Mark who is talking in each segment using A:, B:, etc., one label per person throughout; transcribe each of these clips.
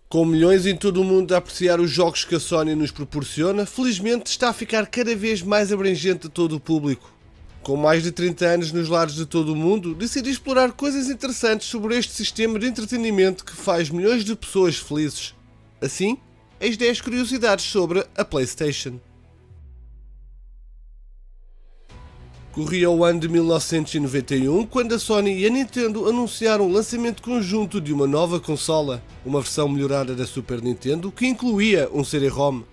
A: Com milhões em todo o mundo a apreciar os jogos que a Sony nos proporciona, felizmente está a ficar cada vez mais abrangente a todo o público. Com mais de 30 anos nos lares de todo o mundo, decidi explorar coisas interessantes sobre este sistema de entretenimento que faz milhões de pessoas felizes. Assim, eis 10 curiosidades sobre a PlayStation. Corria o ano de 1991 quando a Sony e a Nintendo anunciaram o lançamento conjunto de uma nova consola, uma versão melhorada da Super Nintendo que incluía um CD-ROM.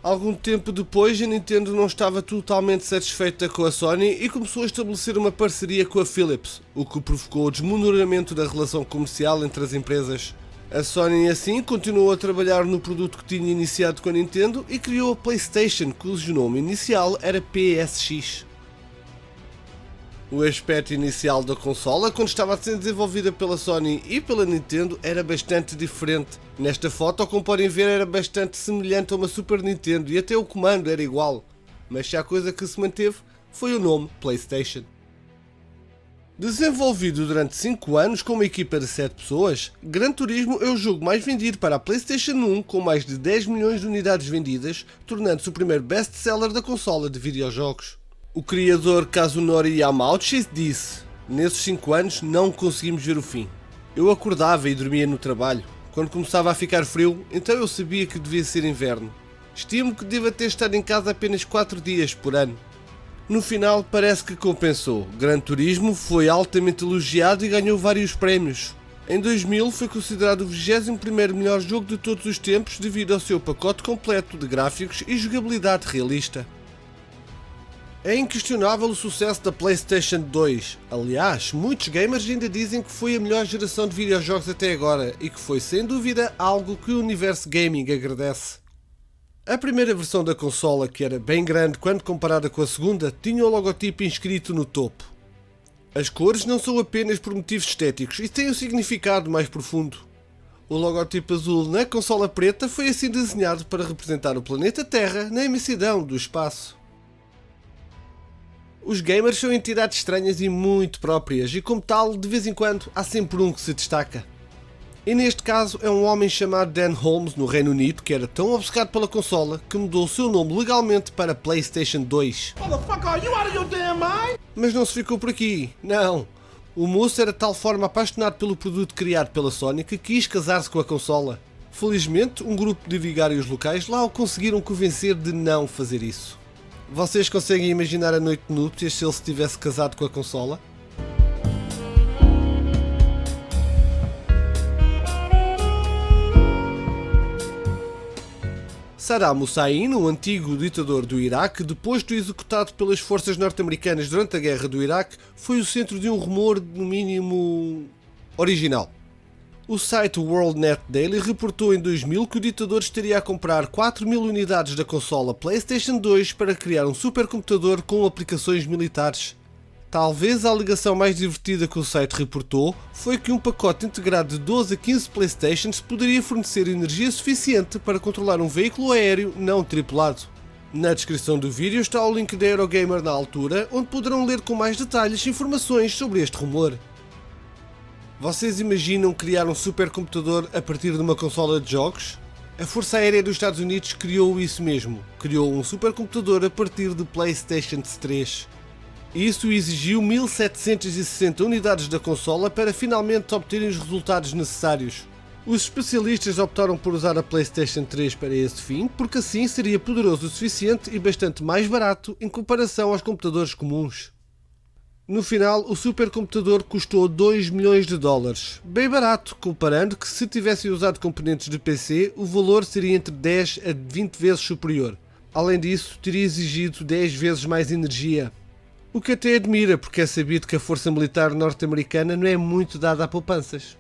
A: Algum tempo depois, a Nintendo não estava totalmente satisfeita com a Sony e começou a estabelecer uma parceria com a Philips, o que provocou o desmoronamento da relação comercial entre as empresas. A Sony assim continuou a trabalhar no produto que tinha iniciado com a Nintendo e criou a PlayStation, cujo nome inicial era PSX. O aspecto inicial da consola, quando estava a ser desenvolvida pela Sony e pela Nintendo, era bastante diferente. Nesta foto, como podem ver, era bastante semelhante a uma Super Nintendo e até o comando era igual. Mas se há coisa que se manteve, foi o nome PlayStation. Desenvolvido durante 5 anos com uma equipa de 7 pessoas, Gran Turismo é o jogo mais vendido para a PlayStation 1 com mais de 10 milhões de unidades vendidas, tornando-se o primeiro best-seller da consola de videojogos. O criador Kazunori Yamauchi disse: "Nesses 5 anos não conseguimos ver o fim. Eu acordava e dormia no trabalho. Quando começava a ficar frio, então eu sabia que devia ser inverno. Estimo que deva ter estado em casa apenas 4 dias por ano." No final parece que compensou. Gran Turismo foi altamente elogiado e ganhou vários prémios. Em 2000 foi considerado o 21º melhor jogo de todos os tempos devido ao seu pacote completo de gráficos e jogabilidade realista. É inquestionável o sucesso da PlayStation 2. Aliás, muitos gamers ainda dizem que foi a melhor geração de videojogos até agora e que foi sem dúvida algo que o universo gaming agradece. A primeira versão da consola, que era bem grande quando comparada com a segunda, tinha o logotipo inscrito no topo. As cores não são apenas por motivos estéticos e têm um significado mais profundo. O logotipo azul na consola preta foi assim desenhado para representar o planeta Terra na imensidão do espaço. Os gamers são entidades estranhas e muito próprias e, como tal, de vez em quando há sempre um que se destaca. E neste caso é um homem chamado Dan Holmes no Reino Unido que era tão obcecado pela consola que mudou o seu nome legalmente para PlayStation 2. Mas não se ficou por aqui, não. O moço era de tal forma apaixonado pelo produto criado pela Sony que quis casar-se com a consola. Felizmente, um grupo de vigários locais lá o conseguiram convencer de não fazer isso. Vocês conseguem imaginar a noite de núpcias se ele se tivesse casado com a consola? Saddam Hussein, um antigo ditador do Iraque, depois de executado pelas forças norte-americanas durante a guerra do Iraque, foi o centro de um rumor, no mínimo, original. O site WorldNet Daily reportou em 2000 que o ditador estaria a comprar 4.000 unidades da consola PlayStation 2 para criar um supercomputador com aplicações militares. Talvez a alegação mais divertida que o site reportou foi que um pacote integrado de 12 a 15 PlayStations poderia fornecer energia suficiente para controlar um veículo aéreo não tripulado. Na descrição do vídeo está o link da Eurogamer na altura, onde poderão ler com mais detalhes informações sobre este rumor. Vocês imaginam criar um supercomputador a partir de uma consola de jogos? A Força Aérea dos Estados Unidos criou isso mesmo. Criou um supercomputador a partir de PlayStation 3. Isso exigiu 1760 unidades da consola para finalmente obterem os resultados necessários. Os especialistas optaram por usar a PlayStation 3 para esse fim, porque assim seria poderoso o suficiente e bastante mais barato em comparação aos computadores comuns. No final, o supercomputador custou 2 milhões de dólares, bem barato, comparando que se tivessem usado componentes de PC, o valor seria entre 10 a 20 vezes superior. Além disso, teria exigido 10 vezes mais energia. O que até admira, porque é sabido que a força militar norte-americana não é muito dada a poupanças.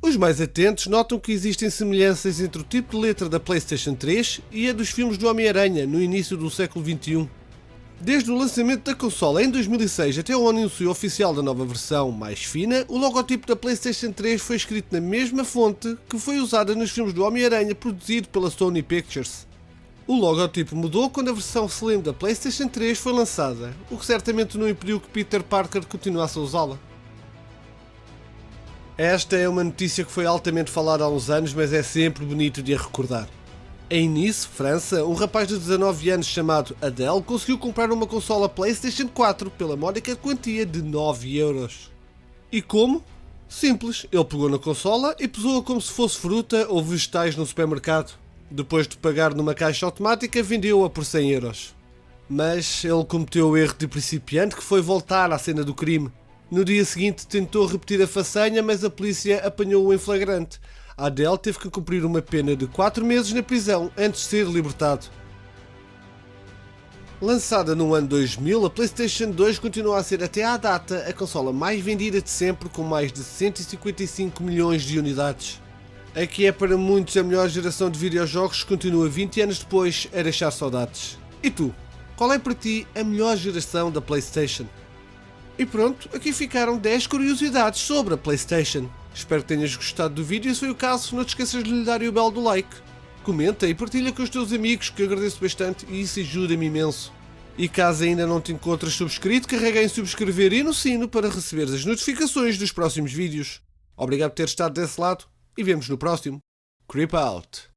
A: Os mais atentos notam que existem semelhanças entre o tipo de letra da PlayStation 3 e a dos filmes do Homem-Aranha no início do século XXI. Desde o lançamento da consola em 2006 até o anúncio oficial da nova versão mais fina, o logotipo da PlayStation 3 foi escrito na mesma fonte que foi usada nos filmes do Homem-Aranha produzido pela Sony Pictures. O logotipo mudou quando a versão Slim da PlayStation 3 foi lançada, o que certamente não impediu que Peter Parker continuasse a usá-la. Esta é uma notícia que foi altamente falada há uns anos, mas é sempre bonito de a recordar. Em Nice, França, um rapaz de 19 anos chamado Adele conseguiu comprar uma consola PlayStation 4 pela módica quantia de 9 euros. E como? Simples, ele pegou na consola e pesou-a como se fosse fruta ou vegetais no supermercado. Depois de pagar numa caixa automática, vendeu-a por 100 euros. Mas ele cometeu o erro de principiante, que foi voltar à cena do crime. No dia seguinte tentou repetir a façanha, mas a polícia apanhou-o em flagrante. A Adele teve que cumprir uma pena de 4 meses na prisão antes de ser libertado. Lançada no ano 2000, a PlayStation 2 continua a ser até à data a consola mais vendida de sempre, com mais de 155 milhões de unidades. A que é para muitos a melhor geração de videojogos, continua 20 anos depois a deixar saudades. E tu? Qual é para ti a melhor geração da PlayStation? E pronto, aqui ficaram 10 curiosidades sobre a PlayStation. Espero que tenhas gostado do vídeo e se foi o caso, não te esqueças de lhe dar o belo do like. Comenta e partilha com os teus amigos, que agradeço bastante e isso ajuda-me imenso. E caso ainda não te encontres subscrito, carrega em subscrever e no sino para receberes as notificações dos próximos vídeos. Obrigado por ter estado desse lado e vemos no próximo. Creep out!